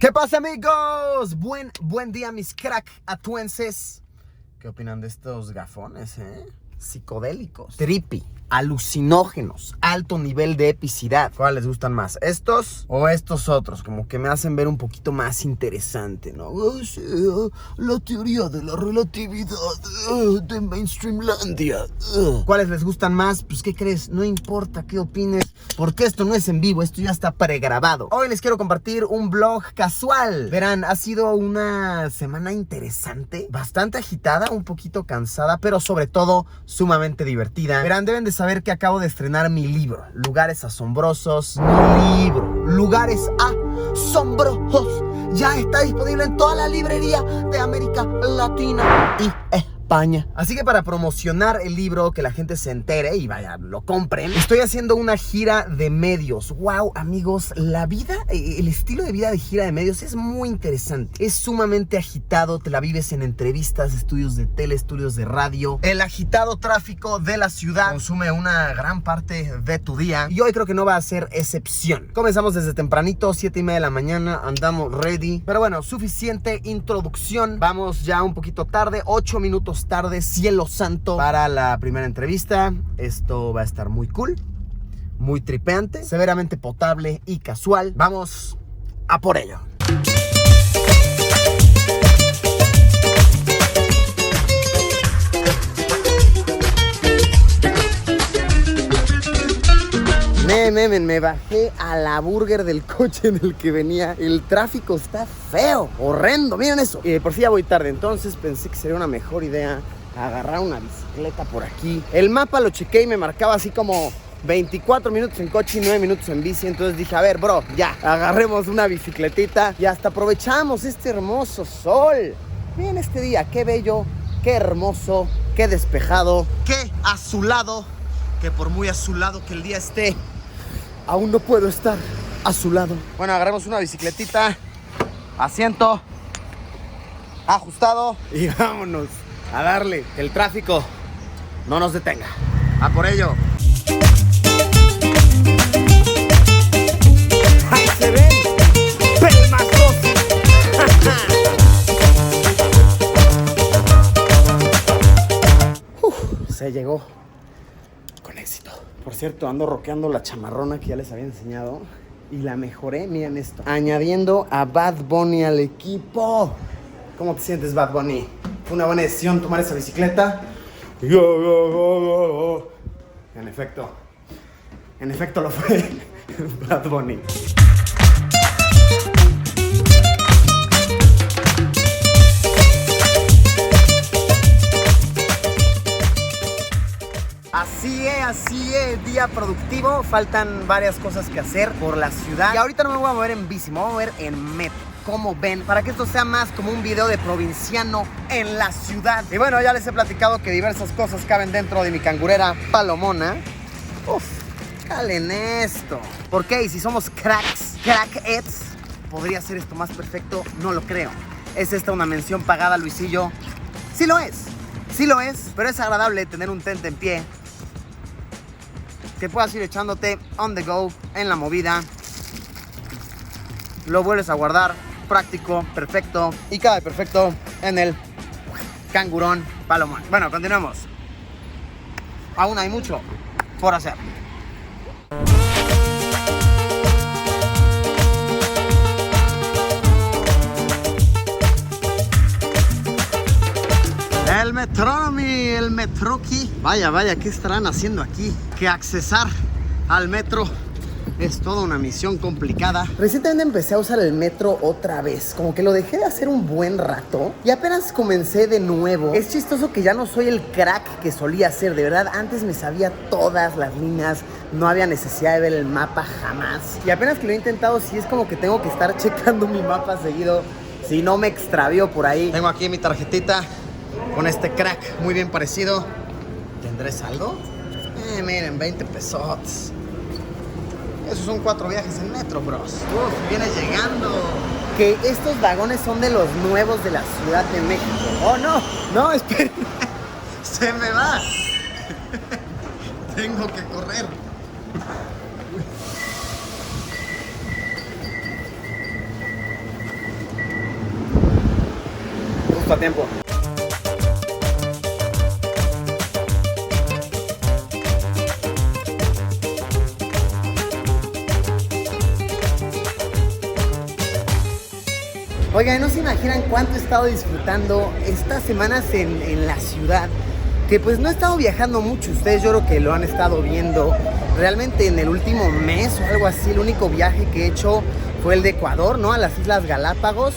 ¿Qué pasa, amigos? Buen día, mis crack atuenses. ¿Qué opinan de estos gafones, psicodélicos, trippy, alucinógenos, alto nivel de epicidad? ¿Cuáles les gustan más? ¿Estos o estos otros? Como que me hacen ver un poquito más interesante, ¿no? La teoría de la relatividad de Mainstreamlandia. ¿Cuáles les gustan más? Pues, ¿qué crees? No importa qué opines, porque esto no es en vivo, esto ya está pregrabado. Hoy les quiero compartir un vlog casual. Verán, ha sido una semana interesante, bastante agitada, un poquito cansada, pero sobre todo sumamente divertida. Verán, deben de saber que acabo de estrenar mi libro, Lugares Asombrosos. Mi libro, Lugares Asombrosos, ya está disponible en toda la librería de América Latina y España. Así que para promocionar el libro, que la gente se entere y vaya, lo compren, estoy haciendo una gira de medios. Wow, amigos, la vida, el estilo de vida de gira de medios es muy interesante. Es sumamente agitado, te la vives en entrevistas, estudios de tele, estudios de radio. El agitado tráfico de la ciudad consume una gran parte de tu día y hoy creo que no va a ser excepción. Comenzamos desde tempranito, 7:30 de la mañana, andamos ready. Pero bueno, suficiente introducción. Vamos ya un poquito tarde, 8 minutos tarde, cielo santo, para la primera entrevista. Esto va a estar muy cool, muy tripeante, severamente potable y casual. Vamos a por ello. Me bajé a la burger del coche en el que venía. El tráfico está feo, horrendo, miren eso. Y por si ya voy tarde, entonces pensé que sería una mejor idea agarrar una bicicleta por aquí. El mapa lo chequé y me marcaba así como 24 minutos en coche y 9 minutos en bici. Entonces dije, a ver, bro, ya, agarremos una bicicletita y hasta aprovechamos este hermoso sol. Miren este día, qué bello, qué hermoso, qué despejado, qué azulado. Que por muy azulado que el día esté, aún no puedo estar a su lado. Bueno, agarremos una bicicletita, asiento ajustado y vámonos a darle. Que el tráfico no nos detenga. A por ello. ¡Ahí se ven! ¡Pelmazos! Se llegó con éxito. Por cierto, ando rockeando la chamarrona que ya les había enseñado y la mejoré, miren esto, añadiendo a Bad Bunny al equipo. ¿Cómo te sientes, Bad Bunny? ¿Fue una buena decisión tomar esa bicicleta? En efecto lo fue. Bad Bunny. Así es, día productivo. Faltan varias cosas que hacer por la ciudad. Y ahorita no me voy a mover en bici, me voy a mover en metro. Como ven, para que esto sea más como un video de provinciano en la ciudad. Y bueno, ya les he platicado que diversas cosas caben dentro de mi cangurera palomona. Uf, calen esto. ¿Por qué? Y si somos crackheads, ¿podría ser esto más perfecto? No lo creo. ¿Es esta una mención pagada, Luisillo? Sí lo es, pero es agradable tener un tente en pie que puedas ir echándote on the go en la movida. Lo vuelves a guardar, práctico, perfecto, y cabe perfecto en el cangurón palomón. Bueno, continuemos. Aún hay mucho por hacer. El Metronomy, el Metroqui. Vaya, ¿qué estarán haciendo aquí? Que accesar al metro es toda una misión complicada. Recientemente empecé a usar el metro otra vez. Como que lo dejé de hacer un buen rato y apenas comencé de nuevo. Es chistoso que ya no soy el crack que solía ser. De verdad, antes me sabía todas las líneas. No había necesidad de ver el mapa jamás. Y apenas que lo he intentado, sí es como que tengo que estar checando mi mapa seguido. Si no me extravío por ahí. Tengo aquí mi tarjetita con este crack muy bien parecido. ¿Tendré saldo? Miren, 20 pesos. Esos son 4 viajes en metro, bros. Uf, viene llegando. Que estos vagones son de los nuevos de la Ciudad de México. ¡Oh, no! No, esperen. Se me va. Tengo que correr. justo a tiempo. Oigan, no se imaginan cuánto he estado disfrutando estas semanas en la ciudad. Que pues no he estado viajando mucho. Ustedes yo creo que lo han estado viendo. Realmente en el último mes o algo así, el único viaje que he hecho fue el de Ecuador, ¿no? A las Islas Galápagos.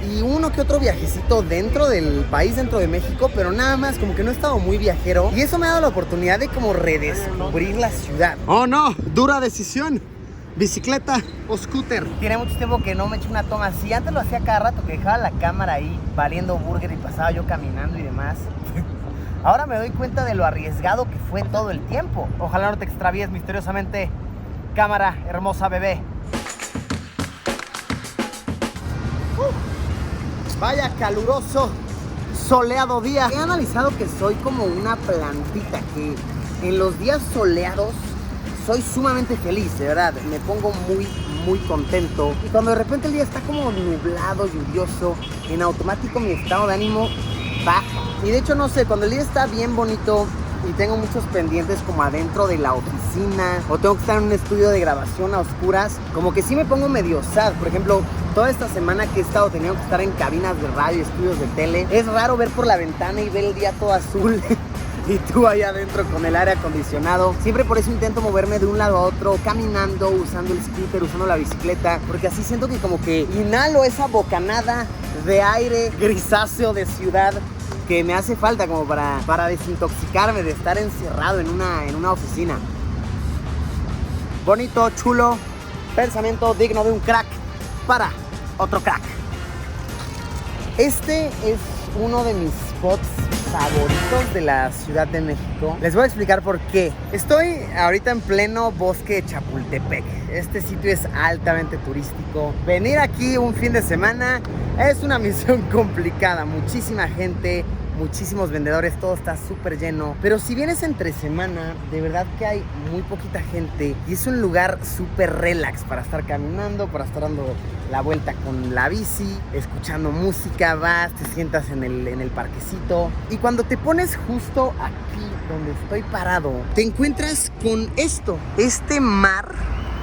Y uno que otro viajecito dentro del país, dentro de México. Pero nada más, como que no he estado muy viajero. Y eso me ha dado la oportunidad de como redescubrir la ciudad. ¡Oh, no! Dura decisión. ¿Bicicleta o scooter? Tiene mucho tiempo que no me echo una toma así. Antes lo hacía cada rato, que dejaba la cámara ahí valiendo burger y pasaba yo caminando y demás. Ahora me doy cuenta de lo arriesgado que fue todo el tiempo. Ojalá no te extravíes misteriosamente, cámara hermosa bebé. Vaya caluroso, soleado día. He analizado que soy como una plantita que en los días soleados soy sumamente feliz, de verdad. Me pongo muy contento. Y cuando de repente el día está como nublado, lluvioso, en automático mi estado de ánimo baja. Y de hecho, no sé, cuando el día está bien bonito y tengo muchos pendientes como adentro de la oficina o tengo que estar en un estudio de grabación a oscuras, como que sí me pongo medio sad. Por ejemplo, toda esta semana que he estado teniendo que estar en cabinas de radio, estudios de tele, es raro ver por la ventana y ver el día todo azul. Y tú ahí adentro con el aire acondicionado. Siempre por eso intento moverme de un lado a otro, caminando, usando el scooter, usando la bicicleta, porque así siento que como que inhalo esa bocanada de aire grisáceo de ciudad que me hace falta como para desintoxicarme de estar encerrado en una oficina. Bonito, chulo, pensamiento digno de un crack para otro crack. Este es uno de mis spots favoritos de la Ciudad de México. Les voy a explicar por qué. Estoy ahorita en pleno bosque de Chapultepec. Este sitio es altamente turístico. Venir aquí un fin de semana es una misión complicada. Muchísima gente, muchísimos vendedores, todo está súper lleno. Pero si vienes entre semana, de verdad que hay muy poquita gente y es un lugar súper relax para estar caminando, para estar dando la vuelta con la bici, escuchando música, vas, te sientas en el parquecito. Y cuando te pones justo aquí donde estoy parado, te encuentras con este mar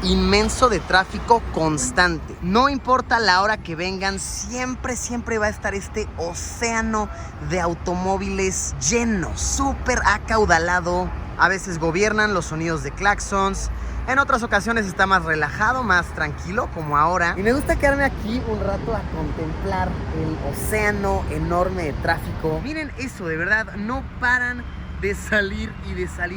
inmenso de tráfico constante. No importa la hora que vengan, siempre va a estar este océano de automóviles lleno, súper acaudalado. A veces gobiernan los sonidos de claxons. En otras ocasiones está más relajado, más tranquilo, como ahora. Y me gusta quedarme aquí un rato a contemplar el océano enorme de tráfico. Miren eso, de verdad, no paran de salir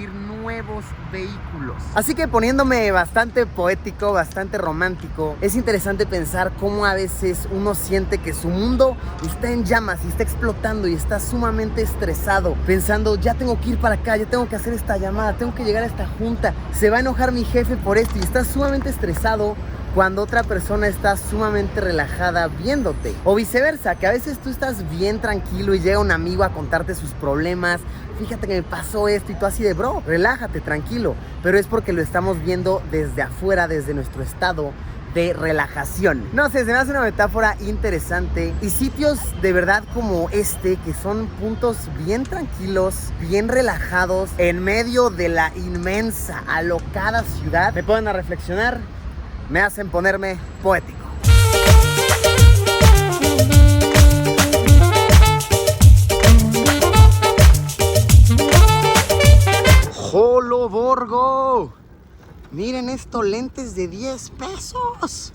nuevos vehículos. Así que poniéndome bastante poético, bastante romántico, es interesante pensar cómo a veces uno siente que su mundo está en llamas y está explotando y está sumamente estresado, pensando, ya tengo que ir para acá, ya tengo que hacer esta llamada, tengo que llegar a esta junta, se va a enojar mi jefe por esto, y está sumamente estresado cuando otra persona está sumamente relajada viéndote. O viceversa, que a veces tú estás bien tranquilo y llega un amigo a contarte sus problemas. Fíjate que me pasó esto, y tú así de, bro, relájate, tranquilo. Pero es porque lo estamos viendo desde afuera, desde nuestro estado de relajación. No sé, se me hace una metáfora interesante. Y sitios de verdad como este, que son puntos bien tranquilos, bien relajados, en medio de la inmensa, alocada ciudad, me ponen a reflexionar, me hacen ponerme poético. ¡Jolo Borgo! Miren esto, lentes de 10 pesos.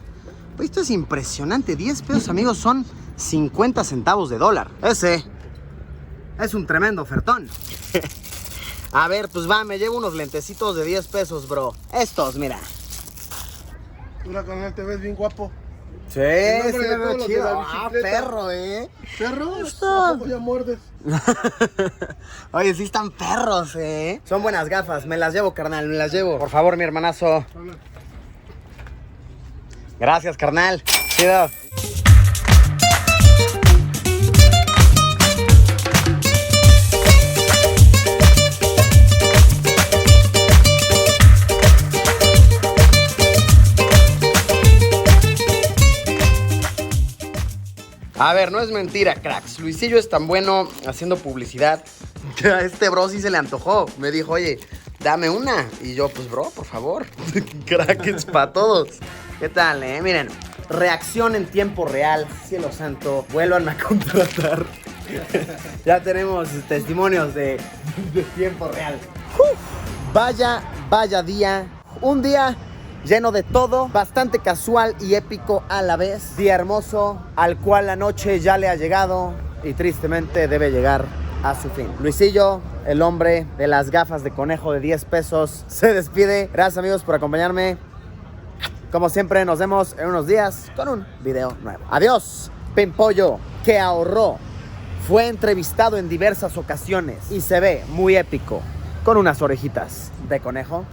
Esto es impresionante. 10 pesos, amigos, son 50 centavos de dólar. Ese es un tremendo ofertón. A ver, pues va, me llevo unos lentecitos de 10 pesos, bro. Estos, mira. Mira, carnal, te ves bien guapo. Sí, sí me veo chido. Ah, perro, ¿Perro? Está. Ya muerdes. Oye, sí están perros, Son buenas gafas, me las llevo, carnal, me las llevo. Por favor, mi hermanazo. Gracias, carnal. Chido. A ver, no es mentira, cracks. Luisillo es tan bueno haciendo publicidad que a este bro sí se le antojó. Me dijo, oye, dame una. Y yo, pues bro, por favor. Crackers para todos. ¿Qué tal, Miren, reacción en tiempo real. Cielo santo, vuélvanme a contratar. Ya tenemos testimonios de tiempo real. Vaya día. Un día lleno de todo, bastante casual y épico a la vez. Día hermoso, al cual la noche ya le ha llegado y tristemente debe llegar a su fin. Luisillo, el hombre de las gafas de conejo de 10 pesos, se despide. Gracias, amigos, por acompañarme. Como siempre, nos vemos en unos días con un video nuevo. Adiós. Pimpollo, que ahorró, fue entrevistado en diversas ocasiones y se ve muy épico con unas orejitas de conejo.